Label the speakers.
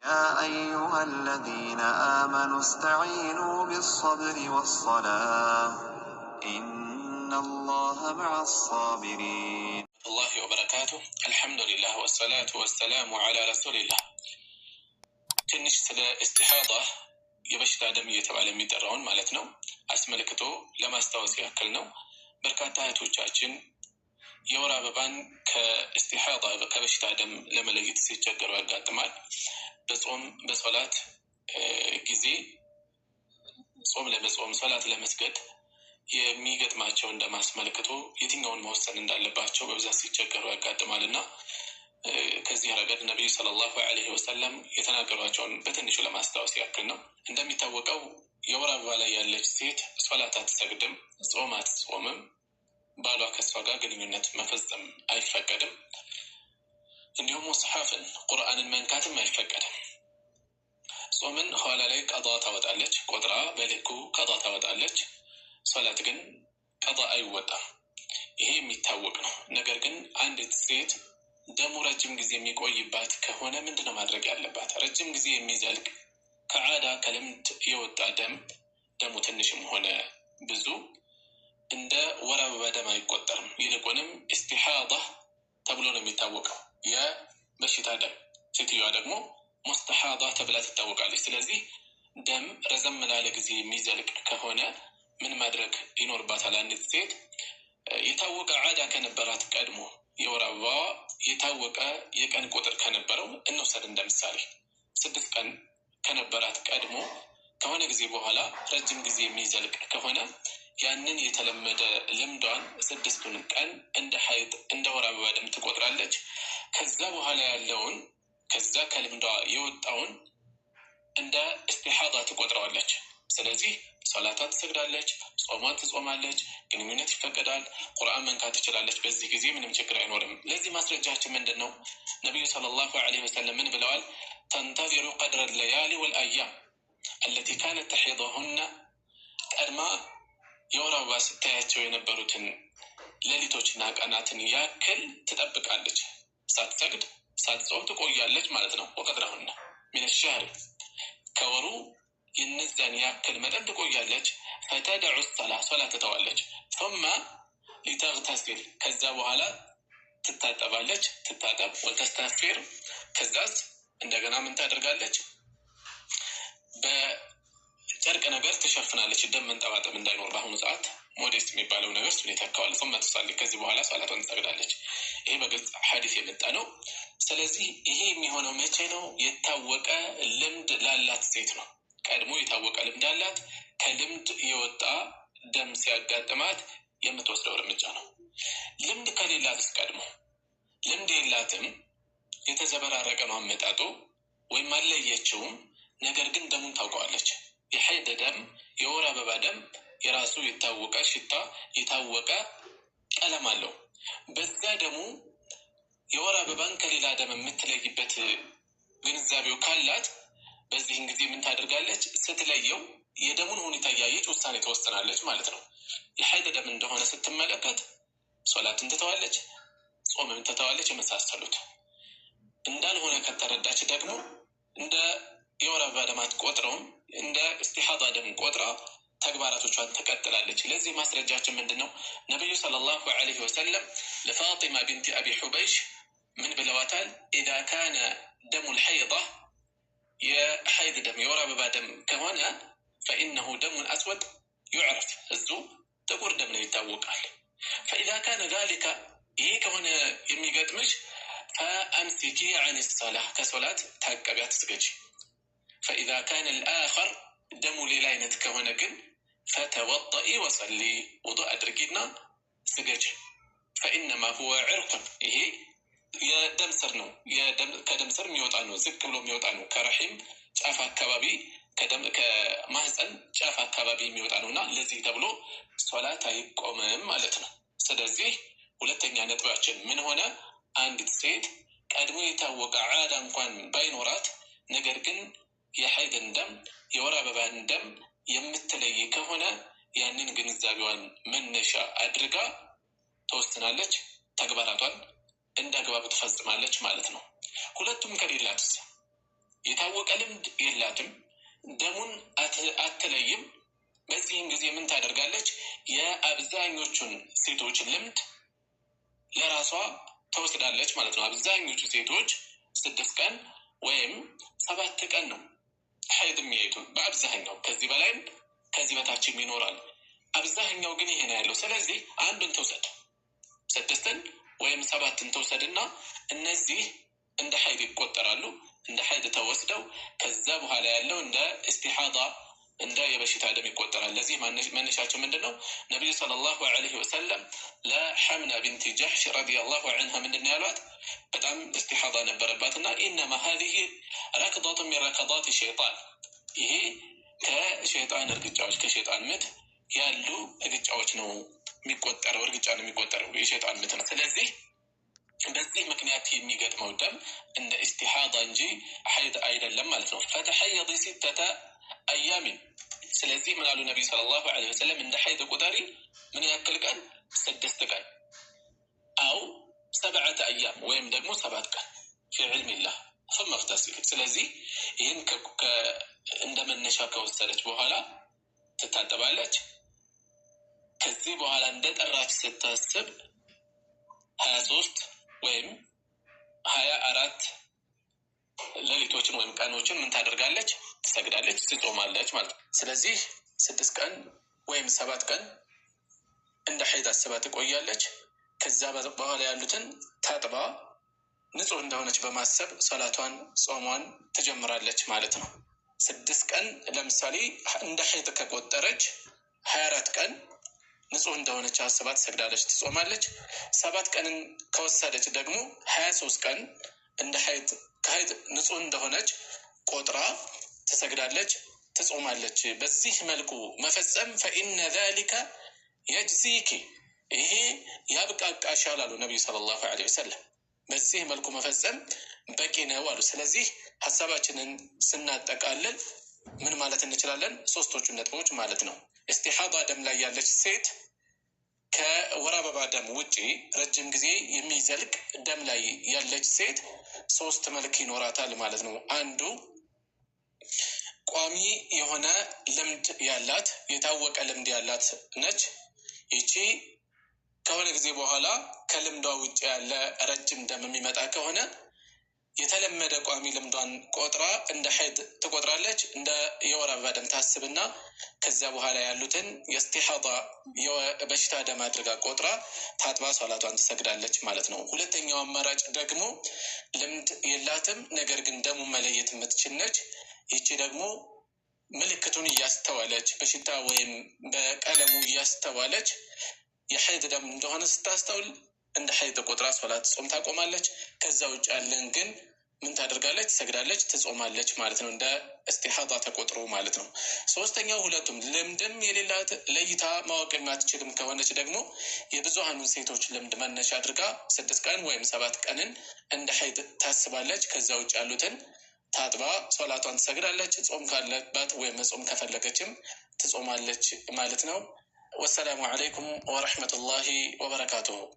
Speaker 1: يا أيها الذين آمنوا استعينوا بالصبر والصلاة إن الله مع الصابرين.
Speaker 2: الله وبركاته. الحمد لله والصلاة والسلام على رسول الله. ትንሽ ስለ ኢስቲሃዳ የበሽታ ደም እየተባለ የሚጠራውን ማለት ነው አስመልክቶ ለማስታወስ ያክል ነው። በርካታ እህቶቻችን የወር አበባን ከኢስቲሃዳ ከበሽታ ደም ለመለየት ሲቸገሩ ያጋጥማል። በጾም በሶላት ጊዜ ጾም ለመጾም ሶላት ለመስገድ የሚገጥማቸው እንደማስመልክቶ የትኛውን መወሰን እንዳለባቸው በብዛት ሲቸገሩ ያጋጥማልና ከዚህ ረገድ ነብዩ ሰለላሁ ዐለይሂ ወሰለም የተናገሯቸውን በትንሹ ለማስታወስ ያክል ነው። እንደሚታወቀው የወር አበባ ላይ ያለች ሴት ሶላት አትሰግድም፣ ጾም አትጾምም፣ ባሏ ከሷ ጋር ግንኙነት መፈጸም አይፈቀድም። እንዲሁም ሙስሐፍን ቁርአንን መንካትም አይፈቀድም። ጾምን ኋላ ላይ ቀዷ ታወጣለች፣ ቆጥራ በልኩ ቀዷ ታወጣለች። ሶላት ግን ቀዷ አይወጣም። ይሄ የሚታወቅ ነው። ነገር ግን አንዲት ሴት ደሙ ረጅም ጊዜ የሚቆይባት ከሆነ ምንድነው ማድረግ ያለባት? ረጅም ጊዜ የሚዘልቅ ከዓዳ ከልምድ የወጣ ደሙ ትንሽም ሆነ ብዙ እንደ ወር አበባ ደም አይቆጠርም። ይልቁንም ኢስቲሃዳ ተብሎ ነው የሚታወቀው የበሽታ ደም። ሴትዮዋ ደግሞ ሙስተሃዳ ተብላ ትታወቃለች። ስለዚህ ደም ረዘም ላለ ጊዜ የሚዘልቅ ከሆነ ምን ማድረግ ይኖርባታል? አንዲት ሴት የታወቀ ዓዳ ከነበራት ቀድሞ የወር አበባ የታወቀ የቀን ቁጥር ከነበረው እንውሰድ እንደምሳሌ 6 ቀን ከነበራት ቀድሞ ከሆነ ጊዜ በኋላ ረጅም ጊዜ የሚዘልቅ ከሆነ ያንን የተለመደ ልምዷን 6ቱን ቀን እንደ ሐይድ እንደ ወር አበባ ደም ትቆጥራለች። ከዛ በኋላ ያለውን ከዛ ከልምዷ የወጣውን እንደ ኢስቲሃዳ ትቆጥረዋለች። ስለዚህ ሶላታት ትሰግዳለች፣ ጾሟን ትጾማለች፣ ግንኙነት ይፈቀዳል፣ ቁርአን መንካት ትችላለች። በዚህ ጊዜ ምንም ችግር አይኖርም። ለዚህ ማስረጃችን ምንድነው? ነብዩ ሰለላሁ ዐለይሂ ወሰለም ምን ብለዋል? ተንተዚሩ ቀድረ الليالي والأيام التي كانت تحيضهن ቀድማ የወር አበባ ስታያቸው የነበሩትን ሌሊቶችና ቀናትን ያክል ትጠብቃለች። ሳትሰግድ ሳትጾም ትቆያለች ማለት ነው። ወቀድረሁና من الشهر ከወሩ የነዛን ያክል መጠን ትቆያለች። فتدع الصلاة ሶላት ትተዋለች። ثم لتغتسل ከዛ በኋላ ትታጠባለች። ትታጠብ ወተስተግፊር ከዛስ እንደገና ምን ታደርጋለች? በጨርቅ ነገር ትሸፍናለች። ደም መንጠባጠብ እንዳይኖር በአሁኑ ሰዓት ሞዴስት የሚባለው ነገር እሱን ይተካዋል። ثم تصلي ከዚህ በኋላ ሶላቷን ትሰግዳለች። ይሄ በግልጽ ሐዲስ የመጣ ነው። ስለዚህ ይሄ የሚሆነው መቼ ነው? የታወቀ ልምድ ላላት ሴት ነው። ቀድሞ የታወቀ ልምድ አላት። ከልምድ የወጣ ደም ሲያጋጥማት የምትወስደው እርምጃ ነው። ልምድ ከሌላትስ ቀድሞ ልምድ የላትም፣ የተዘበራረቀ ነው አመጣጡ ወይም አልለየችውም፣ ነገር ግን ደሙን ታውቀዋለች። የሐይድ ደም የወር አበባ ደም የራሱ የታወቀ ሽታ የታወቀ ቀለም አለው። በዛ ደሙ የወር አበባን ከሌላ ደም የምትለይበት ግንዛቤው ካላት በዚህን ጊዜ ምን ታደርጋለች? ስትለየው የደሙን ሁኔታ እያየች ውሳኔ ትወስናለች ማለት ነው። የሐይድ ደም እንደሆነ ስትመለከት ሶላትን ትተዋለች፣ ጾምን ትተዋለች፣ የመሳሰሉት እንዳልሆነ ከተረዳች ደግሞ እንደ የወር አበባ ደም አትቆጥረውም፣ እንደ ኢስቲሃዳ ደም ቆጥራ ተግባራቶቿን ትቀጥላለች። ለዚህ ማስረጃችን ምንድነው? ነብዩ ሰለላሁ ዐለይሂ ወሰለም ለፋጢማ ቢንት አቢ ሑበይሽ ምን ብለዋታል? اذا كان دم الحيضة የሐይድ ደም የወር አበባ ደም ከሆነ فإنه دم أسود يعرف እዙ ጥቁር ደም ነው ይታወቃል። فإذا كان ذلك ይሄ ከሆነ የሚገጥምሽ فأمسكي عن الصلاة ከሶላት ታቀቢያት ስገጂ። فإذا كان الآخر ደሙ ሌላ አይነት ከሆነ ግን فتوضئي وصلي وضوء አድርጊና ስገጂ። فإنما هو عرق ይሄ የደም ስር ነው። ከደም ስር የሚወጣ ነው፣ ዝቅ ብሎ የሚወጣ ነው። ከረሂም ጫፍ አካባቢ ከማህፀን ጫፍ አካባቢ የሚወጣ ነውና ለዚህ ተብሎ ሶላት አይቆምም ማለት ነው። ስለዚህ ሁለተኛ ነጥባችን ምን ሆነ? አንዲት ሴት ቀድሞ የታወቀ ዓዳ እንኳን ባይኖራት ነገር ግን የሐይድን ደም የወር አበባን ደም የምትለይ ከሆነ ያንን ግንዛቤዋን መነሻ አድርጋ ተወስናለች፣ ተግባራቷን እንዳግባብ ትፈጽማለች ማለት ነው። ሁለቱም ከሌላትስ የታወቀ ልምድ የላትም፣ ደሙን አትለይም። በዚህም ጊዜ ምን ታደርጋለች? የአብዛኞቹን ሴቶች ልምድ ለራሷ ተወስዳለች ማለት ነው። አብዛኞቹ ሴቶች 6 ቀን ወይም 7 ቀን ነው ሐይድ የሚያዩት በአብዛኛው። ከዚህ በላይም ከዚህ በታችም ይኖራል። አብዛኛው ግን ይሄ ነው ያለው። ስለዚህ አንዱን ተውሰድ፣ 6 ወይም 7 ተውሰድና እነዚህ እንደ ሐይድ ይቆጠራሉ። እንደ ሐይድ ተወስደው ከዛ በኋላ ያለው እንደ ኢስቲሃዳ እንደ የበሽታ ደም ይቆጠራል። ለዚህ መነሻቸው ምንድነው? ነብዩ ሰለላሁ ዐለይሂ ወሰለም ለሐምና ቢንት ጀህሽ ረዲየላሁ ዐንሃ ምንድነው ያሏት? በጣም ኢስቲሃዳ ነበረባትና ኢነማ هذه ረክضة من ركضات الشيطان፣ ይሄ ከሸይጣን እርግጫዎች ከሸይጣን ምት ያሉ እርግጫዎች ነው የሚቆጠረው፣ እርግጫ ነው የሚቆጠረው የሸይጣን ምት ነው። ስለዚህ በዚህ ምክንያት የሚገጥመው ደም እንደ ኢስቲሃዳ እንጂ ሐይድ አይደለም ማለት ነው። ፈተሐየض 6 أيام። ስለዚህ ምን አሉ ነብዩ ሰለላሁ ዐለይሂ ወሰለም? እንደ ሐይድ ቁጠሪ ምን ያክል ቀን? 6 ቀን አው 7 أيام ወይም ደግሞ 7 ቀን في علم الله ثم اغتسل። ስለዚህ ይህን እንደ መነሻ ከወሰደች በኋላ ትታጠባለች። ከዚህ በኋላ እንደ ጠራች ስታስብ 23 ወይም 24 ሌሊቶችን ወይም ቀኖችን ምን ታደርጋለች? ትሰግዳለች፣ ትጾማለች ማለት ነው። ስለዚህ 6 ቀን ወይም 7 ቀን እንደ ሐይድ አስባ ትቆያለች። ከዛ በኋላ ያሉትን ታጥባ ንጹህ እንደሆነች በማሰብ ሶላቷን ጾሟን ትጀምራለች ማለት ነው። 6 ቀን ለምሳሌ እንደ ሐይድ ከቆጠረች 24 ቀን ንጹህ እንደሆነች አስባ ትሰግዳለች፣ ትጾማለች። 7 ቀንን ከወሰደች ደግሞ 23 ቀን እንደ ሐይድ ከሐይድ ንጹህ እንደሆነች ቆጥራ ትሰግዳለች፣ ትጾማለች። በዚህ መልኩ መፈጸም فإن ذلك يجزيك፣ ይሄ ያብቃቃሻል አሉ ነብዩ ሰለላሁ ዐለይሂ ወሰለም። በዚህ መልኩ መፈጸም በቂ ነው አሉ። ስለዚህ ሐሳባችንን ስናጠቃልል ምን ማለት እንችላለን? 3ቱን ነጥቦች ማለት ነው። ኢስቲሃዳ ደም ላይ ያለች ሴት ከወር አበባ ደም ውጪ ረጅም ጊዜ የሚዘልቅ ደም ላይ ያለች ሴት 3 መልክ ይኖራታል ማለት ነው። አንዱ ቋሚ የሆነ ልምድ ያላት የታወቀ ልምድ ያላት ነች። ይቺ ከሆነ ጊዜ በኋላ ከልምዷ ውጪ ያለ ረጅም ደም የሚመጣ ከሆነ የተለመደ ቋሚ ልምዷን ቆጥራ እንደ ሐይድ ትቆጥራለች። እንደ የወር አበባ ደም ታስብና ከዛ በኋላ ያሉትን የኢስቲሃዳ የበሽታ ደም አድርጋ ቆጥራ ታጥባ ሶላቷን ትሰግዳለች ማለት ነው። ሁለተኛው አማራጭ ደግሞ ልምድ የላትም፣ ነገር ግን ደሙ መለየት የምትችል ነች። ይቺ ደግሞ ምልክቱን እያስተዋለች በሽታ ወይም በቀለሙ እያስተዋለች የሐይድ ደም እንደሆነ ስታስተውል እንደ ሐይድ ቆጥራ ሶላት ጾም ታቆማለች። ከዛ ውጭ ያለን ግን ምን ታደርጋለች? ትሰግዳለች፣ ትጾማለች ማለት ነው። እንደ ኢስቲሃዳ ተቆጥሮ ማለት ነው። ሶስተኛው ሁለቱም ልምድም የሌላት ለይታ ማወቅ የማትችልም ከሆነች ደግሞ የብዙሃኑን ሴቶች ልምድ መነሻ አድርጋ 6 ቀን ወይም 7 ቀንን እንደ ሐይድ ታስባለች። ከዛ ውጭ ያሉትን ታጥባ ሶላቷን ትሰግዳለች። ጾም ካለባት ወይም መጾም ከፈለገችም ትጾማለች ማለት ነው። ወሰላሙ ዐለይኩም ወረሕመቱላሂ ወበረካቱሁ።